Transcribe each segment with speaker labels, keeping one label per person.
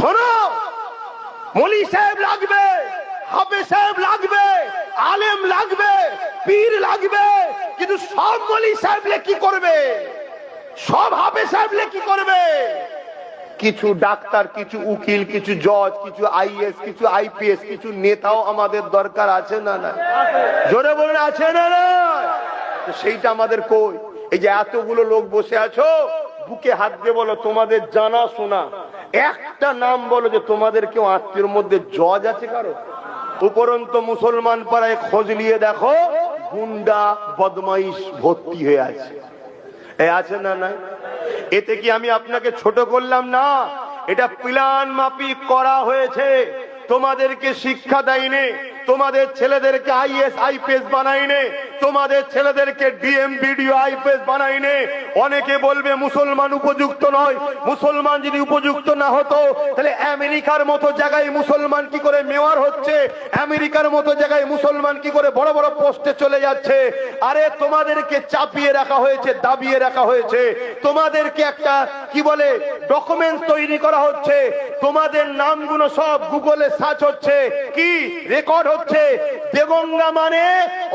Speaker 1: শোনো, মলি সাহেব লাগবে, হাফেজ সাহেব লাগবে, আলেম লাগবে, পীর লাগবে, কিন্তু সব মলি সাহেবলে কি করবে? সব হাফেজ সাহেবলে কি করবে? কিছু ডাক্তার, কিছু উকিল, কিছু জজ, কিছু আইএস, কিছু আইপিএস, কিছু নেতাও আমাদের দরকার আছে না? না, জোরে বলুন, আছে না? না, সেইটা আমাদের কই? এই যে এতগুলো লোক বসে আছো, বুকে হাত দিয়ে বলো তোমাদের জানা শোনা একটা নাম বলো যে তোমাদের কেউ আত্মীয়র মধ্যে জজ আছে কারো? উপরন্তু মুসলমান পাড়ায় খোঁজ নিয়ে দেখো, গুন্ডা বদমাইশ ভর্তি হয়ে আছে। এ আছে না? না, এতে কি আমি আপনাকে ছোট করলাম? না, এটা প্ল্যান মাফিক করা হয়েছে। তোমাদেরকে শিক্ষা দেয়নি, তোমাদের ছেলেদেরকে আইএস আইপিএস বানাইনি, তোমাদের ছেলেদেরকে ডিএম বিডিও আইপিএস বানাইনি। অনেকে বলবে মুসলমান উপযুক্ত নয়। মুসলমান যদি উপযুক্ত না হতো তাহলে আমেরিকার মতো জায়গায় মুসলমান কি করে মেয়র হচ্ছে? আমেরিকার মতো জায়গায় মুসলমান কি করে বড় বড় পোস্টে চলে যাচ্ছে? আরে তোমাদেরকে চাপিয়ে রাখা হয়েছে, দাবিয়ে রাখা হয়েছে। তোমাদেরকে একটা কি বলে ডকুমেন্ট তৈরি করা হচ্ছে। তোমাদের নামগুলো সব গুগলে সার্চ হচ্ছে, কি রেকর্ড হচ্ছে। দেগঙ্গা মানে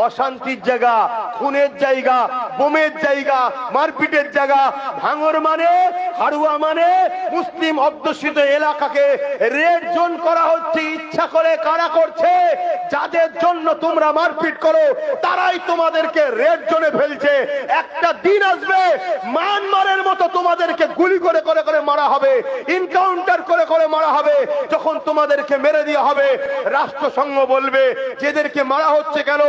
Speaker 1: অশান্তির জায়গা, খুনের জায়গা, বোমের জায়গা, মারপিটের জায়গা। ভাঙর মানে, হাড়ুয়া মানে মুসলিম অধ্যুষিত এলাকাকে রেড জোন করা হচ্ছে। ইচ্ছা করে কারা করছে? যাদের জন্য তোমরা মারপিট করো তারাই তোমাদেরকে রেড জোনে ফেলছে। একটা দিন আসবে মায়ানমারের মতো তোমাদেরকে গুলি করে করে করে মারা হবে, এনকাউন্টার করে করে মারা হবে। যখন তোমাদেরকে মেরে দেওয়া হবে, রাষ্ট্রসংঘ বলবে যেদেরকে মারা হচ্ছে কেন,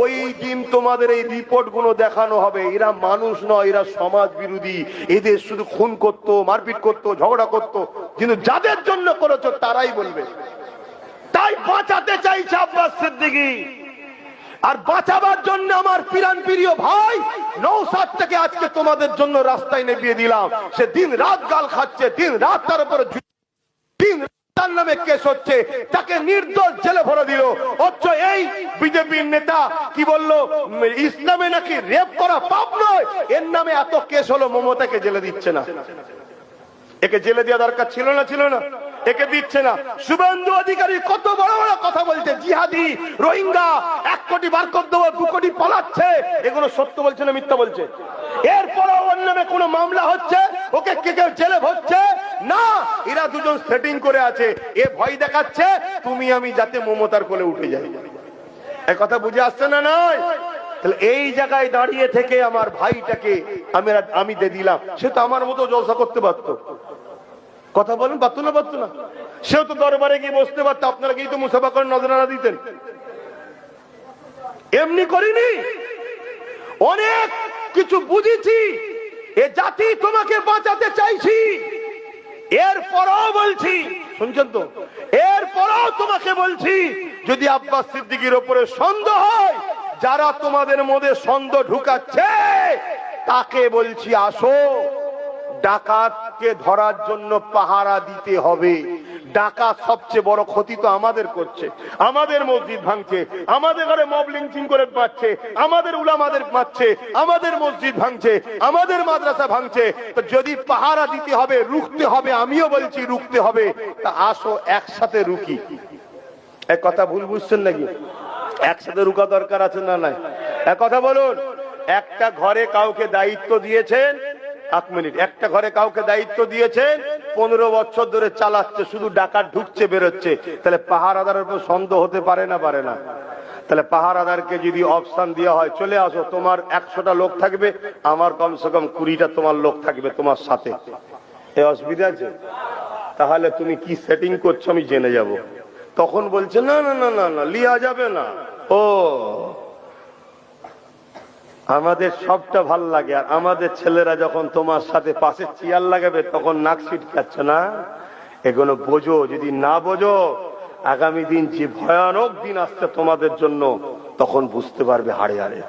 Speaker 1: ওই দিন তোমাদের এই রিপোর্ট গুলো দেখানো হবে। এরা মানুষ নয়, এরা সমাজ বিরোধী। এদের শুধু খুন করতো, মারপিট করতো, ঝগড়া করতো, কিন্তু যাদের জন্য করেছো তারাই বলবে। তাই বাঁচাতে চাইছে আব্বাস সিদ্দিকী। আর বাঁচাবার জন্য আমার প্রাণ প্রিয় ভাই নওশাদ থেকে আজকে তোমাদের জন্য রাস্তায় নেমে দিলাম। সে দিন রাত গাল খাচ্ছে, দিন রাত তার উপরে দিন তার নামে কেস হচ্ছে, তাকে নির্দোষ জেলে ভরে দিল। অথচ এই বিজেপির নেতা কি বললো, ইসলামে নাকি রেপ করা পাপ নয়, এর নামে এত কেস হলো, মমতাকে জেলে দিচ্ছে না। একে জেলে দেওয়া দরকার ছিল না? ছিল না? একে দিচ্ছে না। শুভেন্দু অধিকারী কত বড় বড় কথা বলছে, জিহাদি, রোহিঙ্গা, 1 কোটি বার করে দেবো, 2 কোটি পালাচ্ছে। এগুলো সত্য বলছে না মিথ্যা বলছে? এরপরও ওর নামে কোনো মামলা হচ্ছে, ওকে কে কেউ জেলে ভরছে না। এরা দুজন সেটিং করে আছে, এ ভয় দেখাচ্ছে তুমি আমি যাতে মমতার কোলে উঠে যাই। এ কথা বুঝে আসছে না? নয়? তাহলে এই জায়গায় দাঁড়িয়ে থেকে আমার ভাইটাকে আমি দিয়ে দিলাম। সে তো আমার মতো জলসা করতে পারতো, কথা বলেন, পারতো না? পারতো না? সেও তো দরবারে গিয়ে বসতে পারতো, আপনারা গিয়ে তো মুসাফা করে নজরানা দিতেন। এমনি করিনি, অনেক কিছু বুঝেছি। এ জাতি তোমাকে বাঁচাতে চাইছি। এরপরও বলছি, শুনছেন তো, এরপরও তোমাকে বলছি, যদি আব্বাস সিদ্দিকীর উপরে সন্দেহ হয়, যারা তোমাদের মধ্যে সন্দেহ ঢুকাচ্ছে তাকে বলছি আসো, ডাকাতকে ধরার জন্য পাহারা দিতে হবে। ডাকাত সবচেয়ে বড় ক্ষতি তো আমাদের করছে। আমাদের মসজিদ ভাঙছে, আমাদের ঘরে মব লিঞ্চিং করে মারছে, আমাদের উলামাদের মারছে, আমাদের মসজিদ ভাঙছে, আমাদের মাদ্রাসা ভাঙছে। তো যদি পাহারা দিতে হবে, রুখতে হবে, আমিও বলছি রুখতে হবে, তা আসো একসাথে রুকি। এক কথা ভুল বুঝছেন নাকি? একসাথে রুকা দরকার আছে না? নাই? এক কথা বলুন, একটা ঘরে কাউকে দায়িত্ব দিয়েছেন, 1 মিনিট, একটা ঘরে কাউকে দায়িত্ব দিয়েছেন, 15 বছর ধরে চালাচ্ছে, শুধু ডাকাত ঢুকছে বেরোচ্ছে, তাহলে পাহারাদারের উপর সন্দেহ হতে পারে না? পারে না? তাহলে পাহারাদারকে যদি অপশন দেওয়া হয়, চলে আসো, তোমার 100টা লোক থাকবে, আমার কমসে কম 20টা তোমার লোক থাকবে তোমার সাথে, এই অসুবিধা আছে? তাহলে তুমি কি সেটিং করছো আমি জেনে যাব। তখন বলছে না না না না না, লিয়া যাবে না। ও, আমাদের সবটা ভাল লাগে, আর আমাদের ছেলেরা যখন তোমার সাথে পাশে চেয়ার লাগাবে তখন নাক ছিটকাচ্ছে না। এগুলো বোঝো, যদি না বোঝো আগামী দিন যে ভয়ানক দিন আসছে তোমাদের জন্য, তখন বুঝতে পারবে হাড়ে হাড়ে।